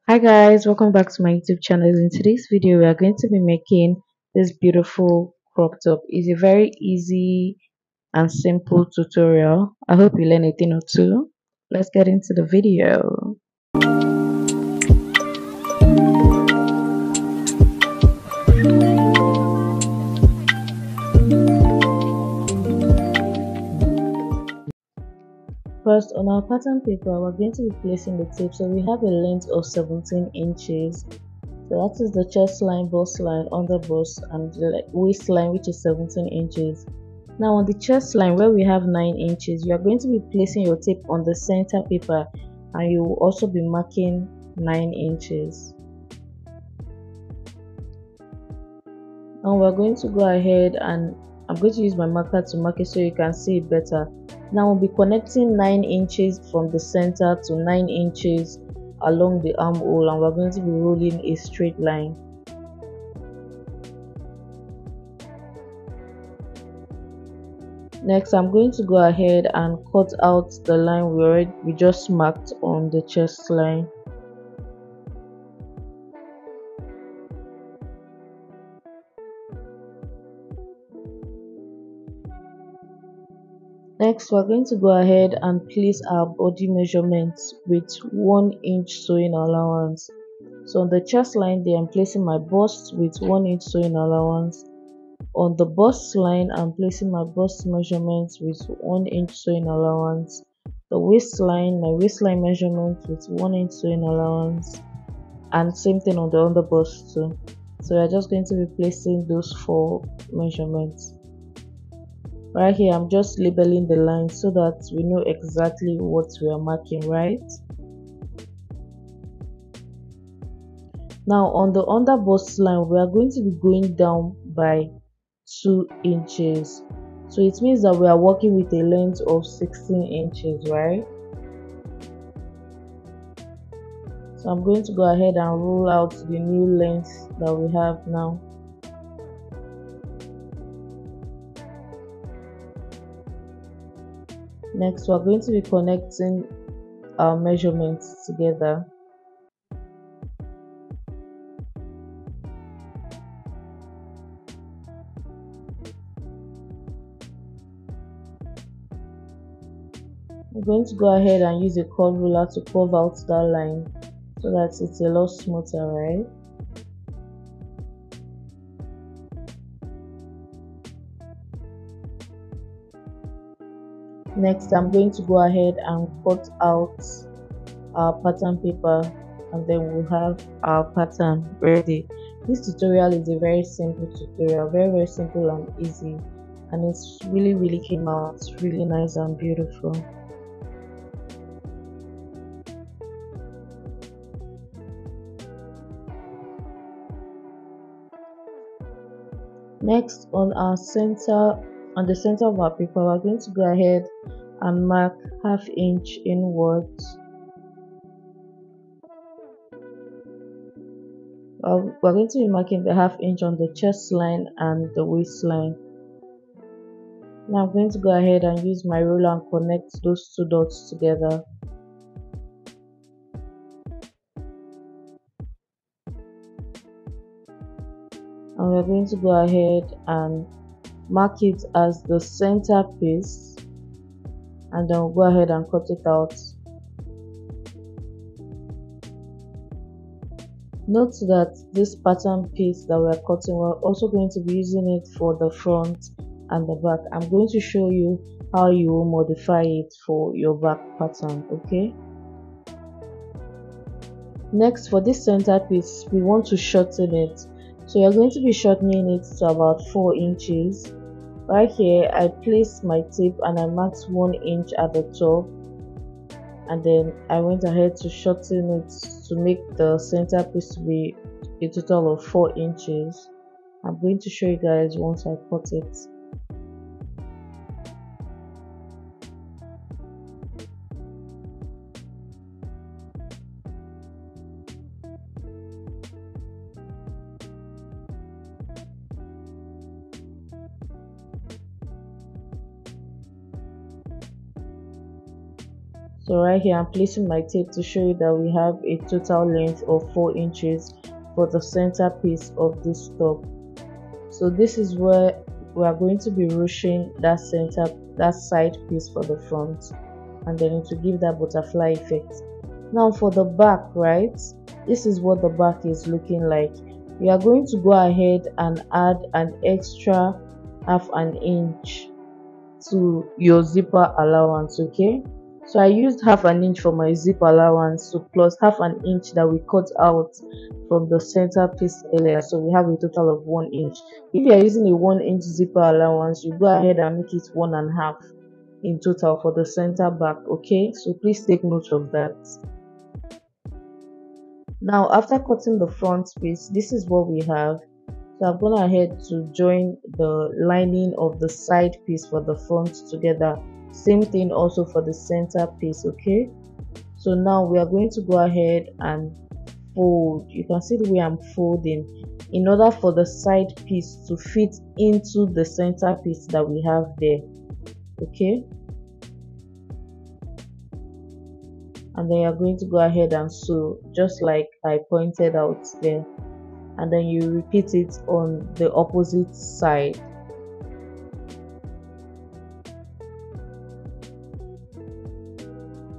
Hi guys, welcome back to my YouTube channel. In today's video, we are going to be making this beautiful crop top. It's a very easy and simple tutorial. I hope you learn a thing or two. Let's get into the video. First, on our pattern paper, we're going to be placing the tape. So we have a length of 17 inches. So that is the chest line, bust line, under bust, and the waistline, which is 17 inches. Now on the chest line where we have 9 inches, you are going to be placing your tape on the center paper and you will also be marking 9 inches. Now we're going to go ahead and I'm going to use my marker to mark it so you can see it better. Now we'll be connecting 9 inches from the center to 9 inches along the armhole, and we're going to be rolling a straight line. Next, I'm going to go ahead and cut out the line we just marked on the chest line. Next, we're going to go ahead and place our body measurements with 1 inch sewing allowance. So on the chest line there, I'm placing my bust with 1 inch sewing allowance. On the bust line, I'm placing my bust measurements with 1 inch sewing allowance. The waistline, my waistline measurement with 1 inch sewing allowance. And same thing on the under bust too. So we're just going to be placing those 4 measurements. Right here, I'm just labeling the line so that we know exactly what we are marking, right? Now on the under bust line, we are going to be going down by 2 inches. So it means that we are working with a length of 16 inches, right? So I'm going to go ahead and roll out the new length that we have now. Next, we're going to be connecting our measurements together. I'm going to go ahead and use a curve ruler to curve out that line so that it's a lot smoother, right? Next, I'm going to go ahead and cut out our pattern paper, and then we'll have our pattern ready. This tutorial is a very simple tutorial, very simple and easy, and it's really came out really nice and beautiful. Next, on the center of our paper, we're going to go ahead and mark ½ inch inwards. We're going to be marking the ½ inch on the chest line and the waistline. Now I'm going to go ahead and use my ruler and connect those 2 dots together. And we're going to go ahead and mark it as the center piece, and then we'll go ahead and cut it out. Note that this pattern piece that we're cutting, we're also going to be using it for the front and the back. I'm going to show you how you will modify it for your back pattern, okay? Next, for this center piece, we want to shorten it. So you're going to be shortening it to about 4 inches. Right here, I placed my tape and I marked 1 inch at the top, and then I went ahead to shorten it to make the center piece to be a total of 4 inches. I'm going to show you guys once I cut it. So right here I'm placing my tape to show you that we have a total length of 4 inches for the center piece of this top. So this is where we are going to be ruching that side piece for the front, and then to give that butterfly effect. Now for the back, right, this is what the back is looking like. We are going to go ahead and add an extra half an inch to your zipper allowance. Okay, so I used half an inch for my zip allowance, so plus half an inch that we cut out from the center piece earlier, so we have a total of 1 inch. If you are using a 1 inch zipper allowance, you go ahead and make it 1.5 in total for the center back. Okay, so please take note of that. Now after cutting the front piece, this is what we have. So I've gone ahead to join the lining of the side piece for the front together. Same thing also for the center piece. Okay, so now we are going to go ahead and fold. You can see the way I'm folding in order for the side piece to fit into the center piece that we have there. Okay, and then you're going to go ahead and sew just like I pointed out there, and then you repeat it on the opposite side.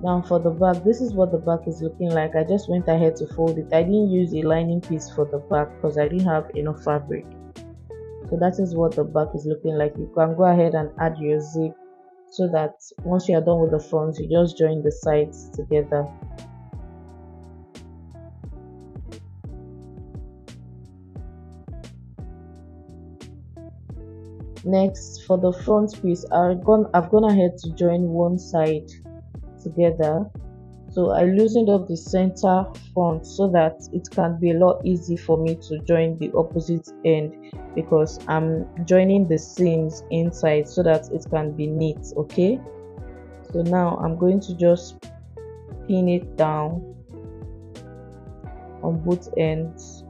Now for the back, this is what the back is looking like. I just went ahead to fold it. I didn't use a lining piece for the back because I didn't have enough fabric. So that is what the back is looking like. You can go ahead and add your zip so that once you are done with the front, you just join the sides together. Next, for the front piece, I've gone ahead to join one side together. So I loosened up the center front so that it can be a lot easy for me to join the opposite end, because I'm joining the seams inside so that it can be neat. Okay, so now I'm going to just pin it down on both ends,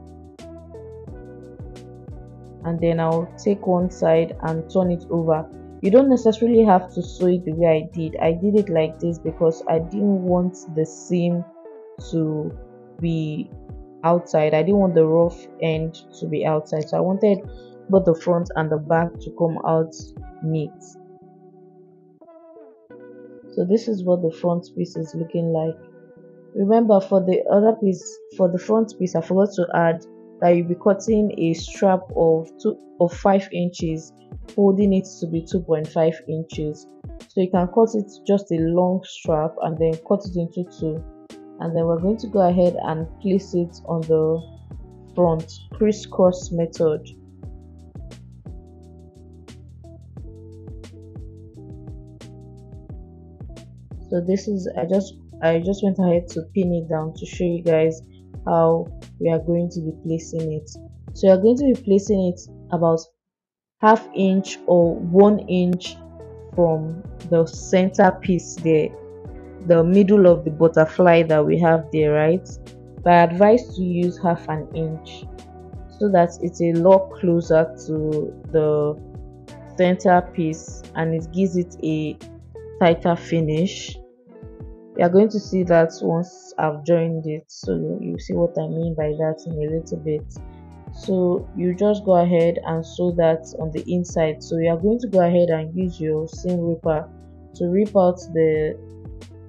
and then I'll take one side and turn it over. You don't necessarily have to sew it the way I did it like this because I didn't want the seam to be outside. I didn't want the rough end to be outside, so I wanted both the front and the back to come out neat. So this is what the front piece is looking like. Remember, for the other piece, for the front piece, I forgot to add that you'll be cutting a strap of 5 inches, holding it to be 2.5 inches. So you can cut it just a long strap and then cut it into two, and then we're going to go ahead and place it on the front, crisscross method. So this is, I just went ahead to pin it down to show you guys how we are going to be placing it. So you're going to be placing it about half inch or 1 inch from the center piece there, the middle of the butterfly that we have there, right? But I advise to use half an inch so that it's a lot closer to the center piece and it gives it a tighter finish. You are going to see that once I've joined it, so you see what I mean by that in a little bit. So you just go ahead and sew that on the inside. So you are going to go ahead and use your seam ripper to rip out the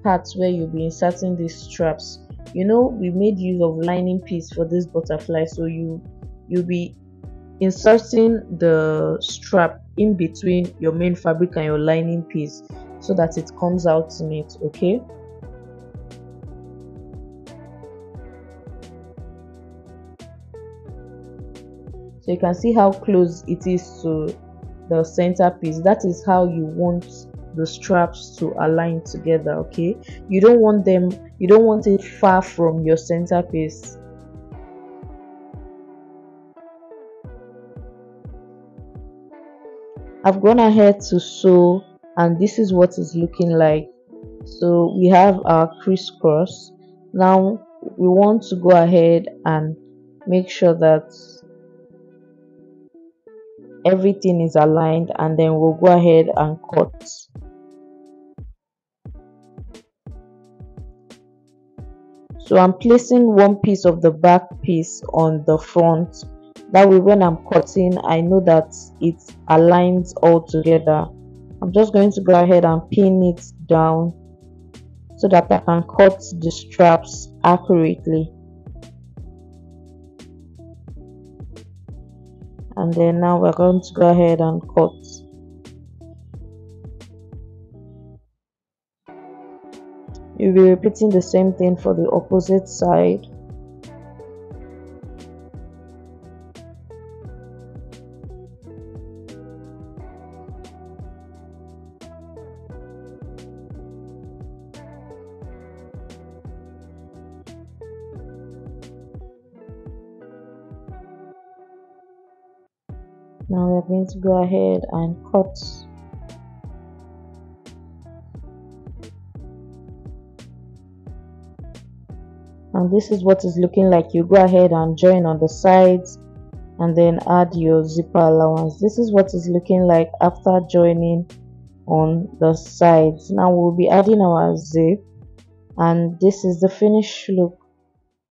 parts where you'll be inserting these straps. You know, we made use of lining piece for this butterfly, so you'll be inserting the strap in between your main fabric and your lining piece so that it comes out neat. Okay, so you can see how close it is to the center piece. That is how you want the straps to align together. Okay, you don't want it far from your center piece. I've gone ahead to sew, and this is what it's looking like. So we have our crisscross. Now we want to go ahead and make sure that everything is aligned, and then we'll go ahead and cut. So I'm placing one piece of the back piece on the front. That way when I'm cutting, I know that it aligns all together. I'm just going to go ahead and pin it down so that I can cut the straps accurately. And then now we're going to go ahead and cut. You'll be repeating the same thing for the opposite side. Now we're going to go ahead and cut. And this is what it's looking like. You go ahead and join on the sides and then add your zipper allowance. This is what it's looking like after joining on the sides. Now we'll be adding our zip, and this is the finished look.